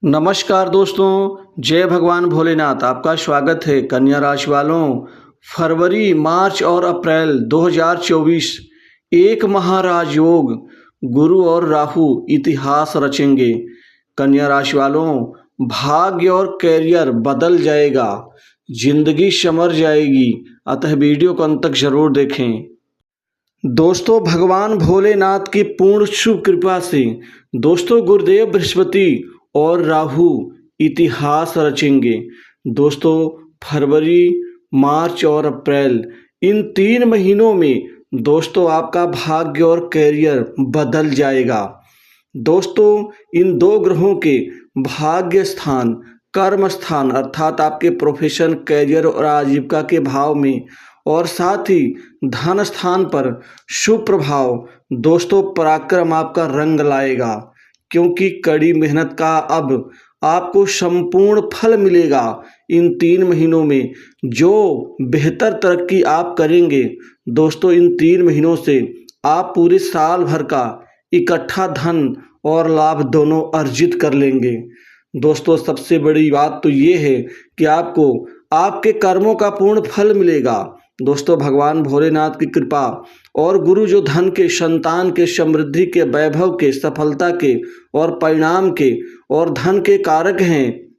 नमस्कार दोस्तों, जय भगवान भोलेनाथ। आपका स्वागत है। कन्या राशि वालों, फरवरी, मार्च और अप्रैल 2024 एक महाराज योग, गुरु और राहु इतिहास रचेंगे। कन्या राशि वालों, भाग्य और कैरियर बदल जाएगा, जिंदगी संवर जाएगी, अतः वीडियो को अंत तक जरूर देखें। दोस्तों, भगवान भोलेनाथ की पूर्ण शुभ कृपा से दोस्तों गुरुदेव बृहस्पति और राहु इतिहास रचेंगे। दोस्तों, फरवरी, मार्च और अप्रैल इन 3 महीनों में दोस्तों आपका भाग्य और कैरियर बदल जाएगा। दोस्तों, इन 2 ग्रहों के भाग्य स्थान, कर्म स्थान अर्थात आपके प्रोफेशन, कैरियर और आजीविका के भाव में और साथ ही धन स्थान पर शुभ प्रभाव दोस्तों पराक्रम आपका रंग लाएगा, क्योंकि कड़ी मेहनत का अब आपको संपूर्ण फल मिलेगा। इन 3 महीनों में जो बेहतर तरक्की आप करेंगे दोस्तों, इन 3 महीनों से आप पूरे साल भर का इकट्ठा धन और लाभ दोनों अर्जित कर लेंगे। दोस्तों, सबसे बड़ी बात तो ये है कि आपको आपके कर्मों का पूर्ण फल मिलेगा। दोस्तों, भगवान भोलेनाथ की कृपा और गुरु जो धन के, संतान के, समृद्धि के, वैभव के, सफलता के और परिणाम के और धन के कारक हैं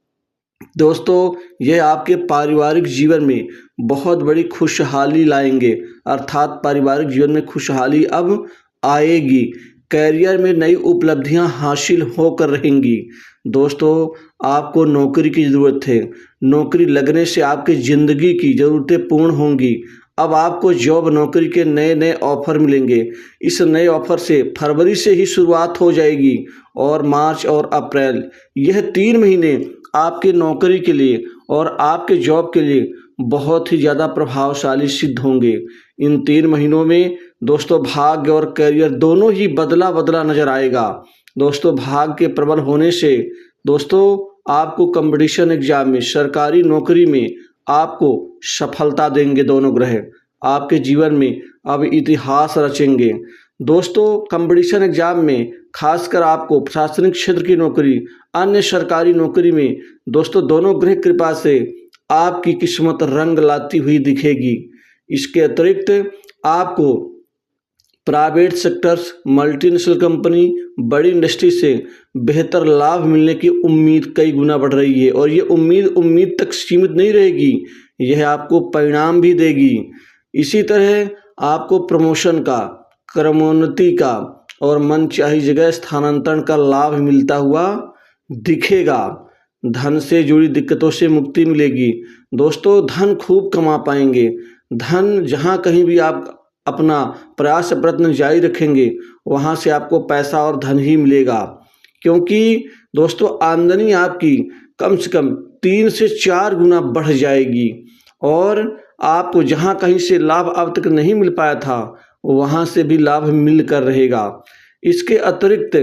दोस्तों, यह आपके पारिवारिक जीवन में बहुत बड़ी खुशहाली लाएंगे, अर्थात पारिवारिक जीवन में खुशहाली अब आएगी। कैरियर में नई उपलब्धियां हासिल होकर रहेंगी। दोस्तों, आपको नौकरी की ज़रूरत है। नौकरी लगने से आपकी ज़िंदगी की ज़रूरतें पूर्ण होंगी। अब आपको जॉब, नौकरी के नए नए ऑफर मिलेंगे। इस नए ऑफर से फरवरी से ही शुरुआत हो जाएगी और मार्च और अप्रैल यह 3 महीने आपके नौकरी के लिए और आपके जॉब के लिए बहुत ही ज़्यादा प्रभावशाली सिद्ध होंगे। इन 3 महीनों में दोस्तों भाग्य और कैरियर दोनों ही बदला बदला नजर आएगा। दोस्तों, भाग्य के प्रबल होने से दोस्तों आपको कंपटीशन एग्जाम में, सरकारी नौकरी में आपको सफलता देंगे। दोनों ग्रह आपके जीवन में अब इतिहास रचेंगे। दोस्तों, कंपटीशन एग्जाम में खासकर आपको प्रशासनिक क्षेत्र की नौकरी, अन्य सरकारी नौकरी में दोस्तों दोनों ग्रह कृपा से आपकी किस्मत रंग लाती हुई दिखेगी। इसके अतिरिक्त आपको प्राइवेट सेक्टर्स, मल्टीनेशनल कंपनी, बड़ी इंडस्ट्री से बेहतर लाभ मिलने की उम्मीद कई गुना बढ़ रही है और ये उम्मीद तक सीमित नहीं रहेगी, यह आपको परिणाम भी देगी। इसी तरह आपको प्रमोशन का, क्रमोन्नति का और मनचाही जगह स्थानांतरण का लाभ मिलता हुआ दिखेगा। धन से जुड़ी दिक्कतों से मुक्ति मिलेगी। दोस्तों, धन खूब कमा पाएंगे। धन जहाँ कहीं भी आप अपना प्रयास प्रयत्न जारी रखेंगे वहाँ से आपको पैसा और धन ही मिलेगा, क्योंकि दोस्तों आमदनी आपकी कम से कम 3 से 4 गुना बढ़ जाएगी और आपको जहाँ कहीं से लाभ अब तक नहीं मिल पाया था वहाँ से भी लाभ मिल कर रहेगा। इसके अतिरिक्त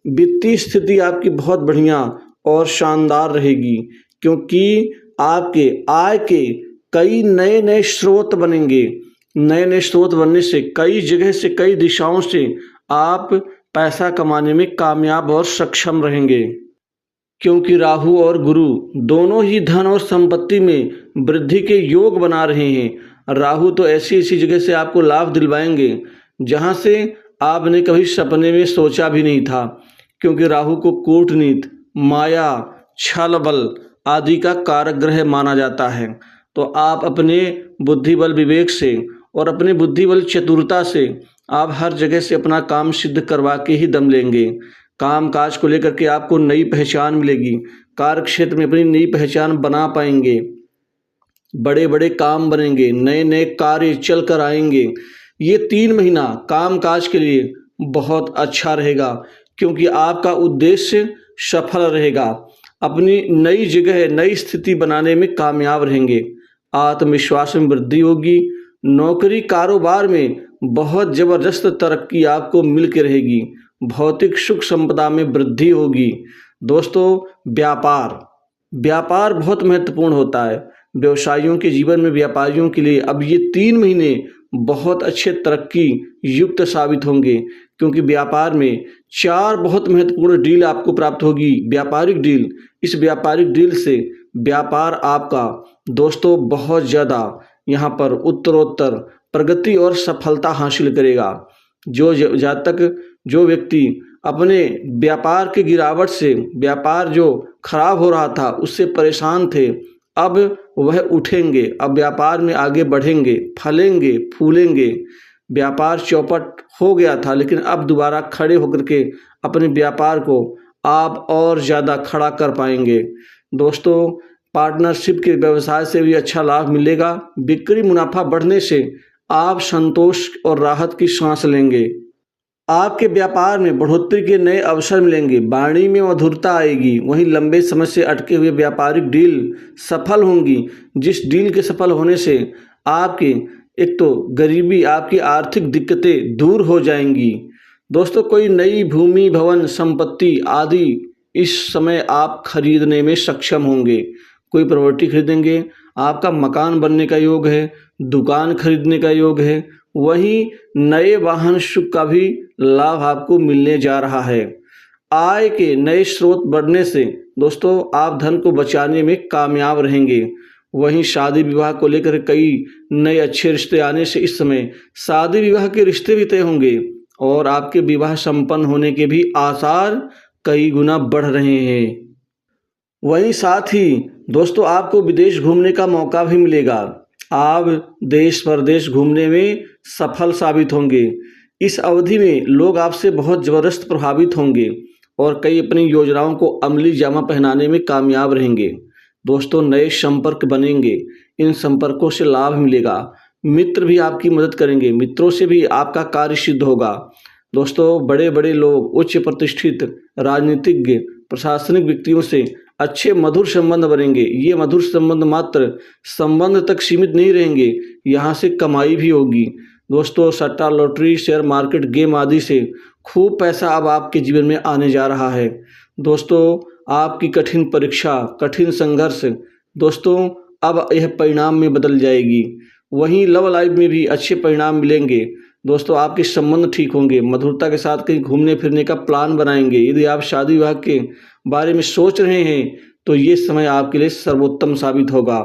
वित्तीय स्थिति आपकी बहुत बढ़िया और शानदार रहेगी, क्योंकि आपके आय के कई नए नए स्रोत बनेंगे। नए नए स्रोत बनने से कई जगह से, कई दिशाओं से आप पैसा कमाने में कामयाब और सक्षम रहेंगे, क्योंकि राहु और गुरु दोनों ही धन और संपत्ति में वृद्धि के योग बना रहे हैं। राहु तो ऐसी ऐसी जगह से आपको लाभ दिलवाएंगे जहां से आपने कभी सपने में सोचा भी नहीं था, क्योंकि राहु को कूटनीति, माया, छल बल आदि का कारक ग्रह माना जाता है। तो आप अपने बुद्धि बल, विवेक से और अपने बुद्धि बल, चतुरता से आप हर जगह से अपना काम सिद्ध करवा के ही दम लेंगे। काम काज को लेकर के आपको नई पहचान मिलेगी। कार्य क्षेत्र में अपनी नई पहचान बना पाएंगे। बड़े बड़े काम बनेंगे, नए नए कार्य चल कर आएंगे। ये 3 महीना काम काज के लिए बहुत अच्छा रहेगा, क्योंकि आपका उद्देश्य सफल रहेगा। अपनी नई जगह, नई स्थिति बनाने में कामयाब रहेंगे। आत्मविश्वास में वृद्धि होगी। नौकरी कारोबार में बहुत ज़बरदस्त तरक्की आपको मिल के रहेगी। भौतिक सुख संपदा में वृद्धि होगी। दोस्तों, व्यापार बहुत महत्वपूर्ण होता है। व्यवसायियों के जीवन में, व्यापारियों के लिए अब ये 3 महीने बहुत अच्छे तरक्की युक्त साबित होंगे, क्योंकि व्यापार में 4 बहुत महत्वपूर्ण डील आपको प्राप्त होगी। व्यापारिक डील, इस व्यापारिक डील से व्यापार आपका दोस्तों बहुत ज़्यादा यहाँ पर उत्तरोत्तर प्रगति और सफलता हासिल करेगा। जहाँ तक जो व्यक्ति अपने व्यापार की गिरावट से, व्यापार जो खराब हो रहा था उससे परेशान थे, अब वह उठेंगे, अब व्यापार में आगे बढ़ेंगे, फलेंगे फूलेंगे। व्यापार चौपट हो गया था, लेकिन अब दोबारा खड़े होकर के अपने व्यापार को आप और ज़्यादा खड़ा कर पाएंगे। दोस्तों, पार्टनरशिप के व्यवसाय से भी अच्छा लाभ मिलेगा। बिक्री मुनाफा बढ़ने से आप संतोष और राहत की सांस लेंगे। आपके व्यापार में बढ़ोतरी के नए अवसर मिलेंगे, वाणी में मधुरता आएगी। वहीं लंबे समय से अटके हुए व्यापारिक डील सफल होंगी, जिस डील के सफल होने से आपके एक तो गरीबी, आपकी आर्थिक दिक्कतें दूर हो जाएंगी। दोस्तों, कोई नई भूमि, भवन, संपत्ति आदि इस समय आप खरीदने में सक्षम होंगे। कोई प्रॉपर्टी खरीदेंगे, आपका मकान बनने का योग है, दुकान खरीदने का योग है। वहीं नए वाहन सुख का भी लाभ आपको मिलने जा रहा है। आय के नए स्रोत बढ़ने से दोस्तों आप धन को बचाने में कामयाब रहेंगे। वहीं शादी विवाह को लेकर कई नए अच्छे रिश्ते आने से इस समय शादी विवाह के रिश्ते भी तय होंगे और आपके विवाह संपन्न होने के भी आसार कई गुना बढ़ रहे हैं। वहीं साथ ही दोस्तों आपको विदेश घूमने का मौका भी मिलेगा। आप देश परदेश घूमने में सफल साबित होंगे। इस अवधि में लोग आपसे बहुत ज़बरदस्त प्रभावित होंगे और कई अपनी योजनाओं को अमली जामा पहनाने में कामयाब रहेंगे। दोस्तों, नए संपर्क बनेंगे, इन संपर्कों से लाभ मिलेगा। मित्र भी आपकी मदद करेंगे, मित्रों से भी आपका कार्य सिद्ध होगा। दोस्तों, बड़े बड़े लोग, उच्च प्रतिष्ठित राजनीतिज्ञ, प्रशासनिक व्यक्तियों से अच्छे मधुर संबंध बनेंगे। ये मधुर संबंध मात्र संबंध तक सीमित नहीं रहेंगे, यहाँ से कमाई भी होगी। दोस्तों, सट्टा, लॉटरी, शेयर मार्केट, गेम आदि से खूब पैसा अब आपके जीवन में आने जा रहा है। दोस्तों, आपकी कठिन परीक्षा, कठिन संघर्ष दोस्तों अब यह परिणाम में बदल जाएगी। वहीं लव लाइफ में भी अच्छे परिणाम मिलेंगे। दोस्तों, आपके संबंध ठीक होंगे, मधुरता के साथ कहीं घूमने फिरने का प्लान बनाएंगे। यदि आप शादी विवाह के बारे में सोच रहे हैं तो ये समय आपके लिए सर्वोत्तम साबित होगा।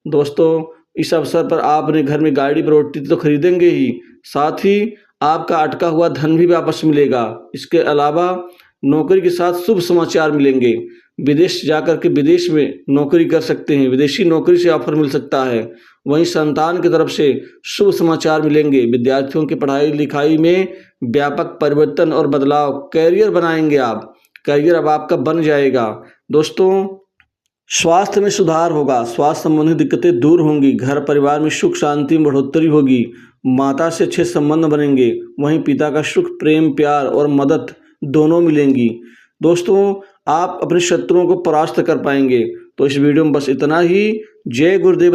दोस्तों, इस अवसर पर आप अपने घर में गाड़ी प्रॉपर्टी तो खरीदेंगे ही, साथ ही आपका अटका हुआ धन भी वापस मिलेगा। इसके अलावा नौकरी के साथ शुभ समाचार मिलेंगे। विदेश जाकर के विदेश में नौकरी कर सकते हैं, विदेशी नौकरी से ऑफर मिल सकता है। वहीं संतान की तरफ से शुभ समाचार मिलेंगे। विद्यार्थियों की पढ़ाई लिखाई में व्यापक परिवर्तन और बदलाव, कैरियर बनाएंगे आप, कैरियर अब आपका बन जाएगा। दोस्तों, स्वास्थ्य में सुधार होगा, स्वास्थ्य संबंधी दिक्कतें दूर होंगी, घर परिवार में सुख शांति में बढ़ोतरी होगी, माता से अच्छे संबंध बनेंगे। वहीं पिता का सुख, प्रेम, प्यार और मदद दोनों मिलेंगी। दोस्तों, आप अपने शत्रुओं को परास्त कर पाएंगे। तो इस वीडियो में बस इतना ही। जय गुरुदेव।